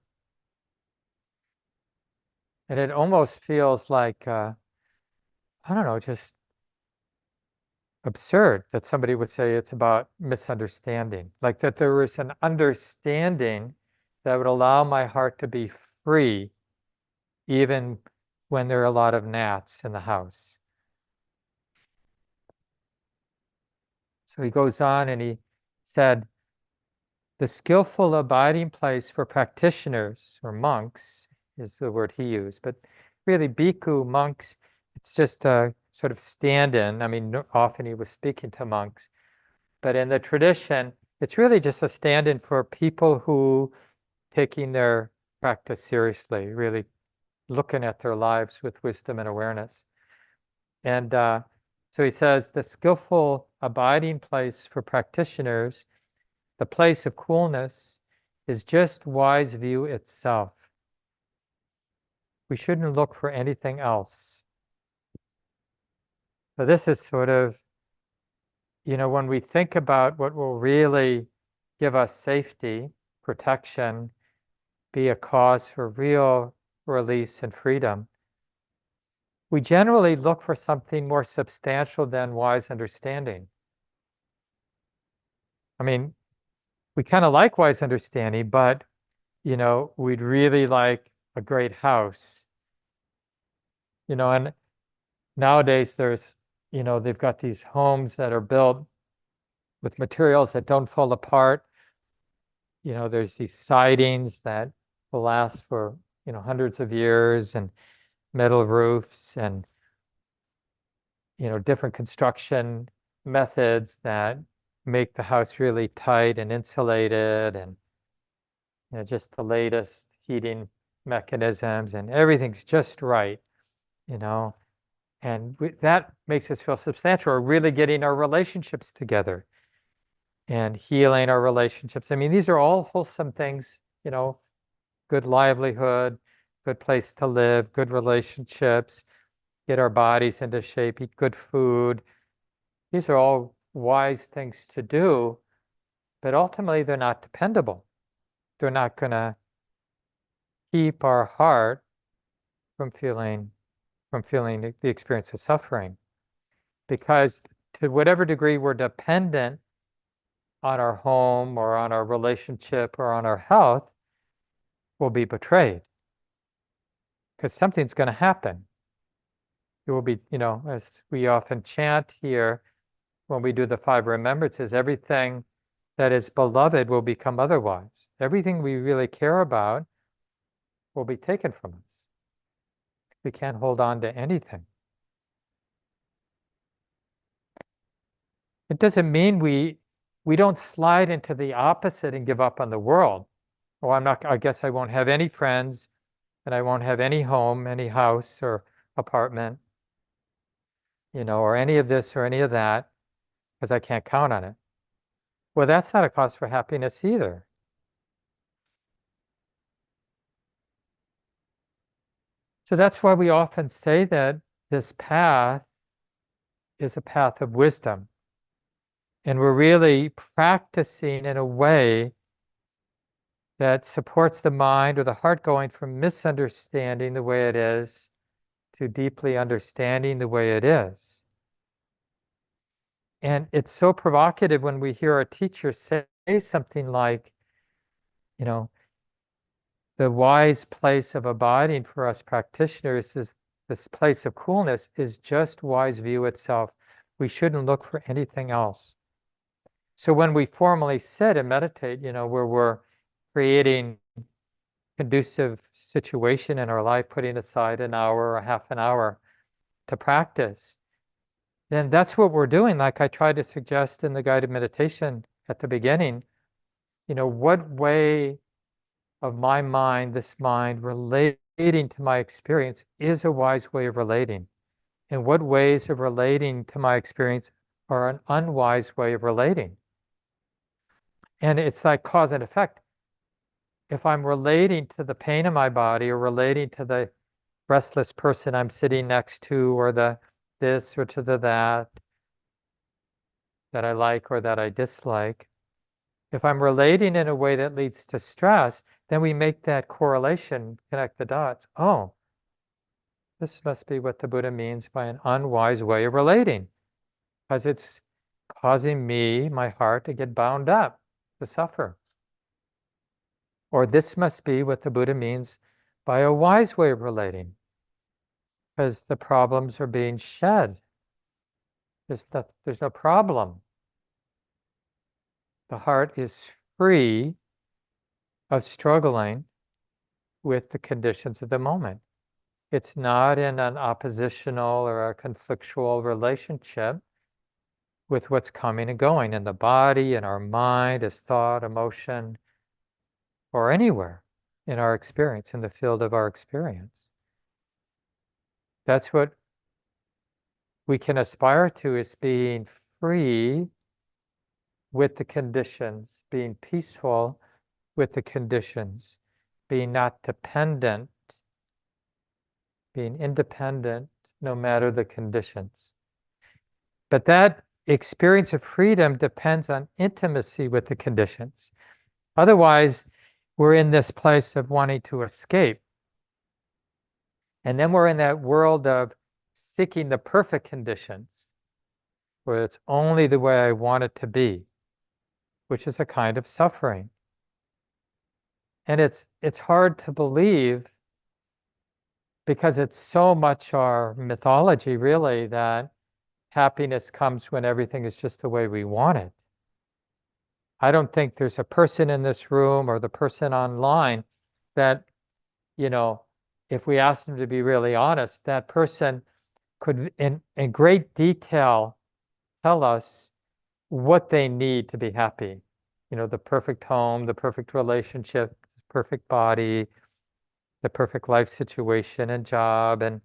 And it almost feels like, I don't know, just absurd that somebody would say it's about misunderstanding, like that there is an understanding that would allow my heart to be free even when there are a lot of gnats in the house. So he goes on and he said, the skillful abiding place for practitioners or monks is the word he used, but really bhikkhu, monks, it's just a sort of stand-in. I mean, often he was speaking to monks, but in the tradition, it's really just a stand-in for people who taking their practice seriously, really looking at their lives with wisdom and awareness. And so he says, the skillful abiding place for practitioners, the place of coolness, is just wise view itself. We shouldn't look for anything else. So this is sort of, when we think about what will really give us safety, protection, be a cause for real release and freedom, we generally look for something more substantial than wise understanding. I mean, we kind of like wise understanding, but, we'd really like a great house, and nowadays there's, they've got these homes that are built with materials that don't fall apart. There's these sidings that will last for, hundreds of years, and metal roofs, and, different construction methods that make the house really tight and insulated, and, just the latest heating mechanisms, and everything's just right, you know. And that makes us feel substantial. We're really getting our relationships together and healing our relationships. I mean, these are all wholesome things, good livelihood, good place to live, good relationships, get our bodies into shape, eat good food. These are all wise things to do, but ultimately they're not dependable. They're not going to keep our heart from feeling the experience of suffering, because to whatever degree we're dependent on our home or on our relationship or on our health, we'll be betrayed, because something's going to happen. It will be, as we often chant here when we do the 5 remembrances, everything that is beloved will become otherwise. Everything we really care about will be taken from us. We can't hold on to anything. It doesn't mean we don't slide into the opposite and give up on the world. Oh, I guess I won't have any friends, and I won't have any home, any house or apartment, or any of this or any of that, because I can't count on it. Well, that's not a cause for happiness either. So that's why we often say that this path is a path of wisdom. And we're really practicing in a way that supports the mind or the heart going from misunderstanding the way it is to deeply understanding the way it is. And it's so provocative when we hear our teacher say something like, you know, the wise place of abiding for us practitioners is this place of coolness is just wise view itself. We shouldn't look for anything else. So when we formally sit and meditate, where we're creating conducive situation in our life, putting aside an hour or half an hour to practice, then that's what we're doing. Like I tried to suggest in the guided meditation at the beginning, what way of my mind, this mind relating to my experience is a wise way of relating. And what ways of relating to my experience are an unwise way of relating. And it's like cause and effect. If I'm relating to the pain in my body or relating to the restless person I'm sitting next to or the this or to the that I like or that I dislike, if I'm relating in a way that leads to stress, then we make that correlation, connect the dots. Oh, this must be what the Buddha means by an unwise way of relating, because it's causing me, my heart, to get bound up, to suffer. Or this must be what the Buddha means by a wise way of relating, because the problems are being shed. There's no problem. The heart is free of struggling with the conditions of the moment. It's not in an oppositional or a conflictual relationship with what's coming and going in the body, in our mind, as thought, emotion, or anywhere in our experience, in the field of our experience. That's what we can aspire to, is being free with the conditions, being peaceful with the conditions, being not dependent, being independent no matter the conditions. But that experience of freedom depends on intimacy with the conditions. Otherwise, we're in this place of wanting to escape. And then we're in that world of seeking the perfect conditions, where it's only the way I want it to be, which is a kind of suffering. And it's hard to believe, because it's so much our mythology, really, that happiness comes when everything is just the way we want it. I don't think there's a person in this room or the person online that, if we asked them to be really honest, that person could in great detail tell us what they need to be happy. The perfect home, the perfect relationship, the perfect body, the perfect life situation and job. And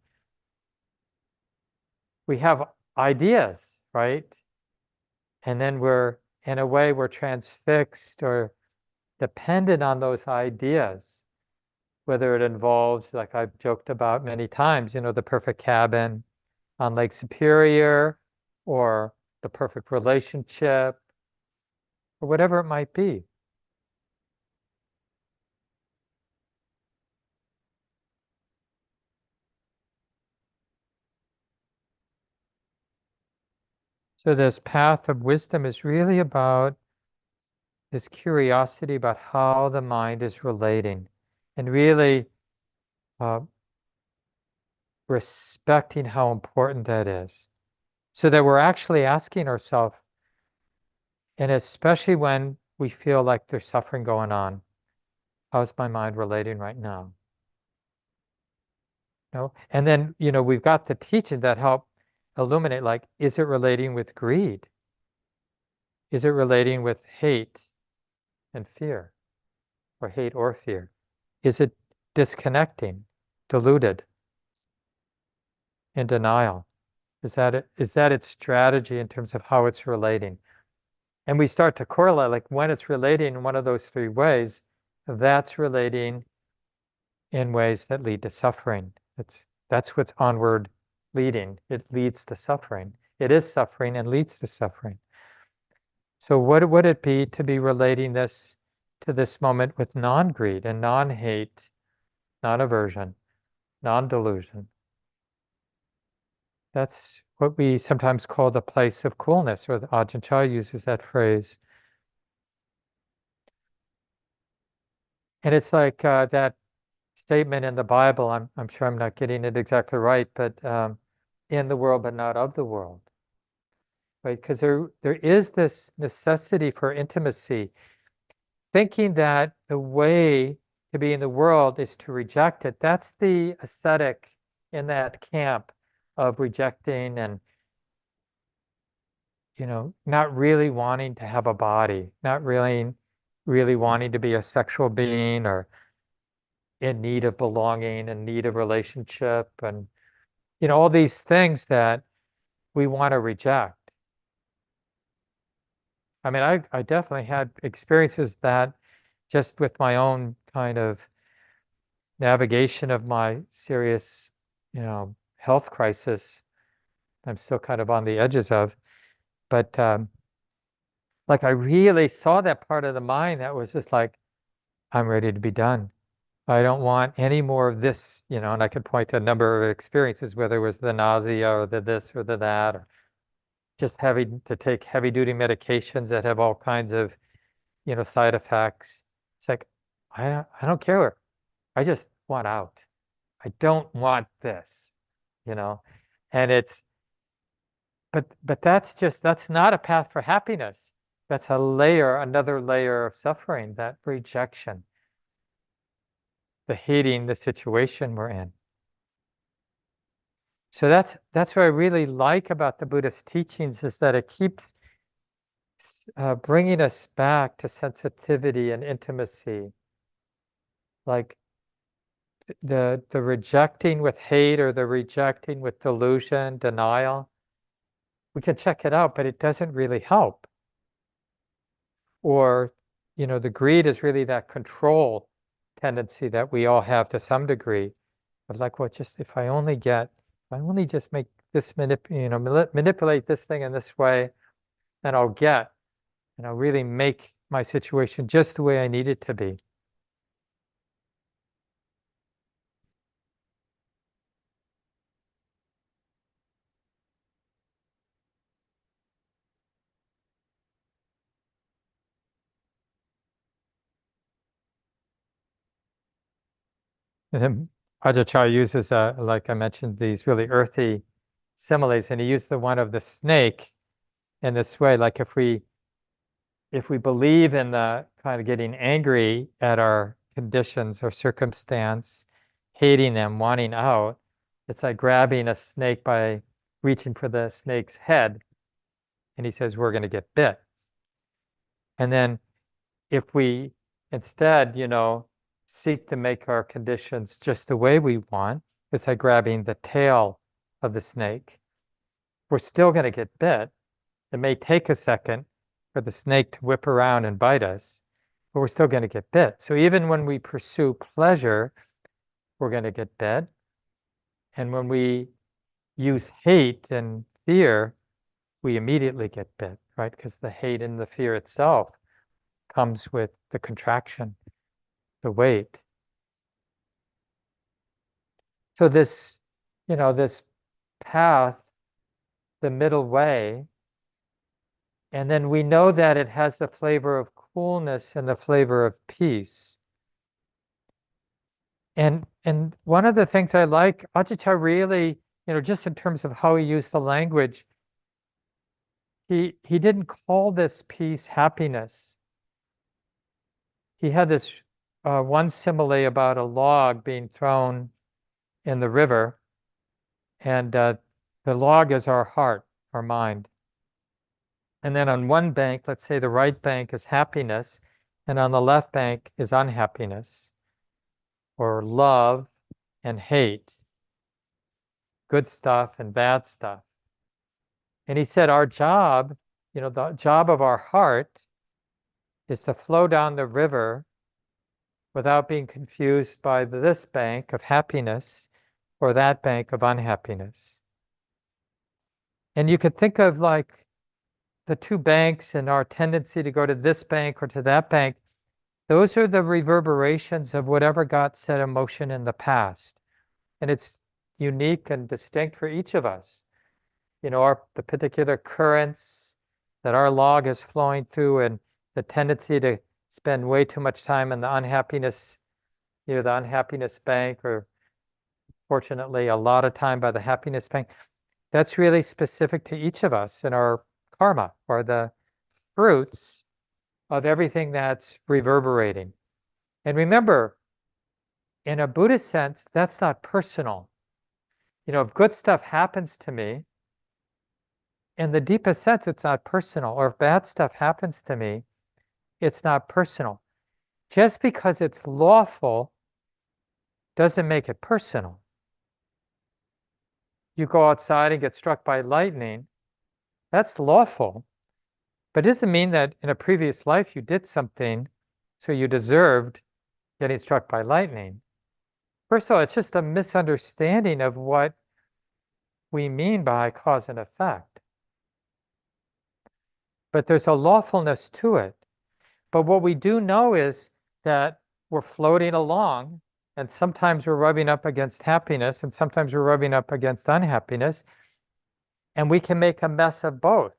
we have ideas, right? And then in a way, we're transfixed or dependent on those ideas, whether it involves, like I've joked about many times, the perfect cabin on Lake Superior, or the perfect relationship, or whatever it might be. So this path of wisdom is really about this curiosity about how the mind is relating, and really uh, respecting how important that is, so that we're actually asking ourselves, and especially when we feel like there's suffering going on, how's my mind relating right now? And then, we've got the teaching that help illuminate, like, is it relating with greed? Is it relating with hate and fear, or hate or fear? Is it disconnecting, deluded, in denial? Is that it? Is that its strategy in terms of how it's relating? And we start to correlate, like when it's relating in one of those three ways, that's relating in ways that lead to suffering. That's what's onward leading. It leads to suffering. it is suffering and leads to suffering. So what would it be to be relating this to this moment with non-greed and non-hate, non-aversion, non-delusion? That's what we sometimes call the place of coolness, or the Ajahn Chah uses that phrase. And it's like that statement in the Bible, I'm sure I'm not getting it exactly right, but in the world, but not of the world, right? Because there is this necessity for intimacy, thinking that the way to be in the world is to reject it. That's the ascetic in that camp of rejecting and, not really wanting to have a body, not really wanting to be a sexual being or in need of belonging, in need of relationship, and all these things that we want to reject. I mean, I definitely had experiences that just with my own kind of navigation of my serious, health crisis. I'm still kind of on the edges of, but like I really saw that part of the mind that was just like, I'm ready to be done. I don't want any more of this, and I could point to a number of experiences, whether it was the nausea or the this or the that, or just having to take heavy duty medications that have all kinds of, side effects. It's like, I don't care. I just want out. I don't want this, you know, and but that's not a path for happiness. That's another layer of suffering, that rejection, the hating the situation we're in. So that's what I really like about the Buddhist teachings, is that it keeps bringing us back to sensitivity and intimacy, like the rejecting with hate or the rejecting with delusion, denial. We can check it out, but it doesn't really help. Or, the greed is really that control tendency that we all have to some degree, of like, well, just if I only just make this manipulate this thing in this way, then I'll get, and I'll really make my situation just the way I need it to be. And then Ajahn Chah uses, like I mentioned, these really earthy similes, and he used the one of the snake in this way. Like if we believe in the kind of getting angry at our conditions or circumstance, hating them, wanting out, it's like grabbing a snake by reaching for the snake's head. And he says, we're going to get bit. And then if we instead, seek to make our conditions just the way we want, it's like grabbing the tail of the snake, we're still going to get bit. It may take a second for the snake to whip around and bite us, but we're still going to get bit. So even when we pursue pleasure, we're going to get bit. And when we use hate and fear, we immediately get bit, right? Because the hate and the fear itself comes with the contraction, the weight. So this path, the middle way, and then we know that it has the flavor of coolness and the flavor of peace. And one of the things I like, Ajahn Chah really, just in terms of how he used the language, he didn't call this peace happiness. He had this one simile about a log being thrown in the river, and the log is our heart, our mind. And then on one bank, let's say the right bank is happiness, and on the left bank is unhappiness, or love and hate, good stuff and bad stuff. And he said, our job, the job of our heart is to flow down the river without being confused by this bank of happiness or that bank of unhappiness. And you could think of like the two banks and our tendency to go to this bank or to that bank. Those are the reverberations of whatever got set in motion in the past. And it's unique and distinct for each of us. The particular currents that our log is flowing through, and the tendency to spend way too much time in the unhappiness, the unhappiness bank, or fortunately a lot of time by the happiness bank. That's really specific to each of us and our karma, or the fruits of everything that's reverberating. And remember, in a Buddhist sense, that's not personal. If good stuff happens to me, in the deepest sense, it's not personal. Or if bad stuff happens to me, it's not personal. Just because it's lawful doesn't make it personal. You go outside and get struck by lightning, that's lawful, but it doesn't mean that in a previous life you did something so you deserved getting struck by lightning. First of all, it's just a misunderstanding of what we mean by cause and effect. But there's a lawfulness to it. But what we do know is that we're floating along, and sometimes we're rubbing up against happiness, and sometimes we're rubbing up against unhappiness. And we can make a mess of both.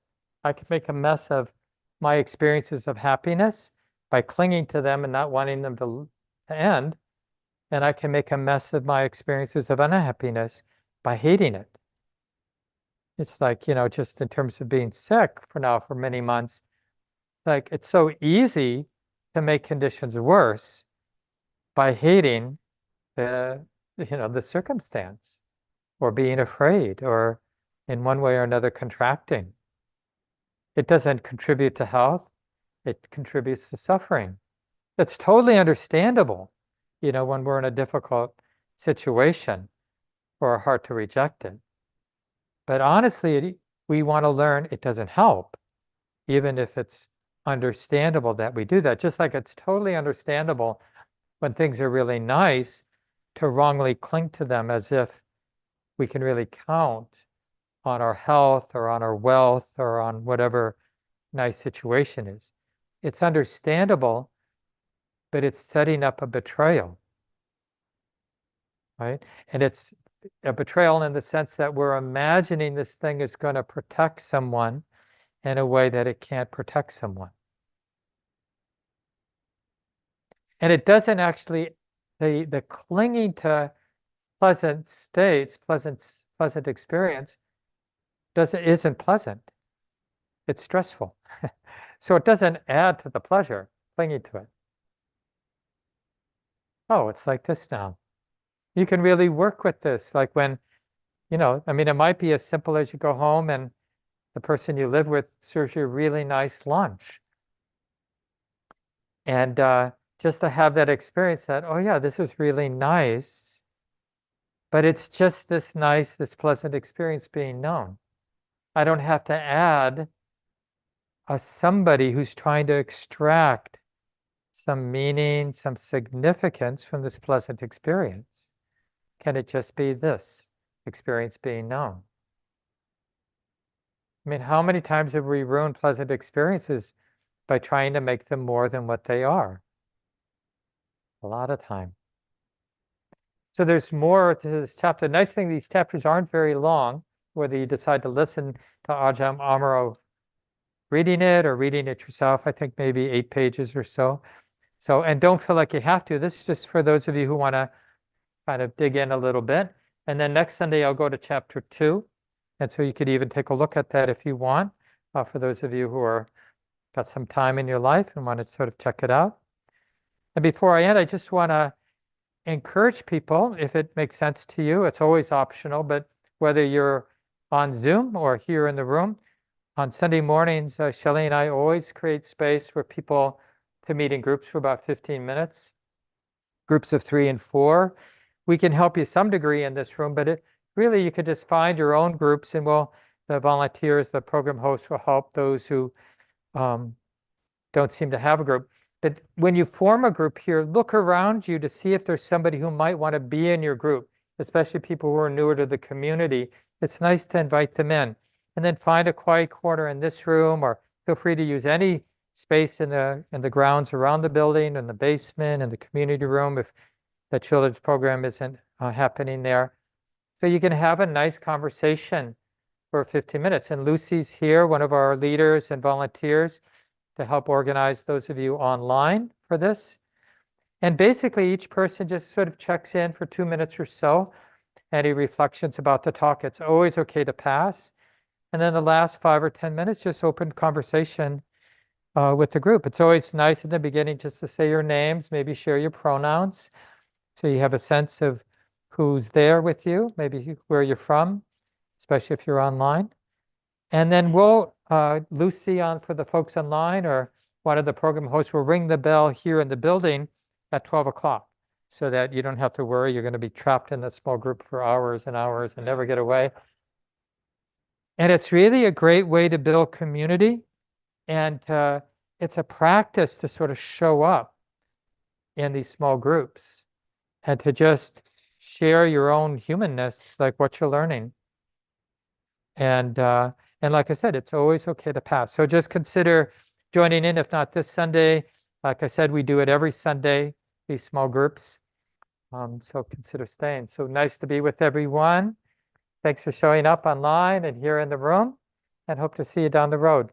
I can make a mess of my experiences of happiness by clinging to them and not wanting them to end. And I can make a mess of my experiences of unhappiness by hating it. It's like, just in terms of being sick for many months, like it's so easy to make conditions worse by hating the circumstance, or being afraid, or in one way or another contracting. It doesn't contribute to health, it contributes to suffering. It's totally understandable, when we're in a difficult situation for our heart to reject it. But honestly, we want to learn it doesn't help, even if it's understandable that we do that. Just like it's totally understandable when things are really nice to wrongly cling to them as if we can really count on our health or on our wealth or on whatever nice situation is. It's understandable, but it's setting up a betrayal, right? And it's a betrayal in the sense that we're imagining this thing is going to protect someone in a way that it can't protect someone. And it doesn't actually, the clinging to pleasant states, pleasant experience, isn't pleasant. It's stressful. So it doesn't add to the pleasure, clinging to it. Oh, it's like this now. You can really work with this. Like when, it might be as simple as you go home and the person you live with serves you a really nice lunch. And just to have that experience that, oh yeah, this is really nice, but it's just this pleasant experience being known. I don't have to add a somebody who's trying to extract some meaning, some significance from this pleasant experience. Can it just be this experience being known? How many times have we ruined pleasant experiences by trying to make them more than what they are? A lot of time. So there's more to this chapter. The nice thing, these chapters aren't very long, whether you decide to listen to Ajahn Amaro reading it or reading it yourself. I think maybe 8 pages or so. So, and don't feel like you have to. This is just for those of you who want to kind of dig in a little bit. And then next Sunday, I'll go to chapter 2. And so you could even take a look at that if you want, for those of you who are got some time in your life and want to sort of check it out. And before I end, I just want to encourage people, if it makes sense to you, it's always optional, but whether you're on Zoom or here in the room, on Sunday mornings, Shelley and I always create space for people to meet in groups for about 15 minutes, groups of 3 and 4. We can help you some degree in this room, but really you could just find your own groups, and the volunteers, the program hosts will help those who don't seem to have a group. But when you form a group here, look around you to see if there's somebody who might want to be in your group, especially people who are newer to the community. It's nice to invite them in. And then find a quiet corner in this room, or feel free to use any space in the grounds around the building, in the basement, in the community room, if the children's program isn't happening there. So you can have a nice conversation for 15 minutes. And Lucy's here, one of our leaders and volunteers, to help organize those of you online for this. And basically, each person just sort of checks in for 2 minutes or so. Any reflections about the talk, it's always okay to pass. And then the last 5 or 10 minutes, just open conversation with the group. It's always nice in the beginning just to say your names, maybe share your pronouns, so you have a sense of who's there with you, maybe where you're from, especially if you're online. And then Lucy on for the folks online, or one of the program hosts will ring the bell here in the building at 12 o'clock, so that you don't have to worry you're going to be trapped in the small group for hours and hours and never get away. And it's really a great way to build community. And it's a practice to sort of show up in these small groups and to just share your own humanness, like what you're learning. And like I said, it's always okay to pass. So just consider joining in, if not this Sunday. Like I said, we do it every Sunday, these small groups. So consider staying. So nice to be with everyone. Thanks for showing up online and here in the room, and hope to see you down the road.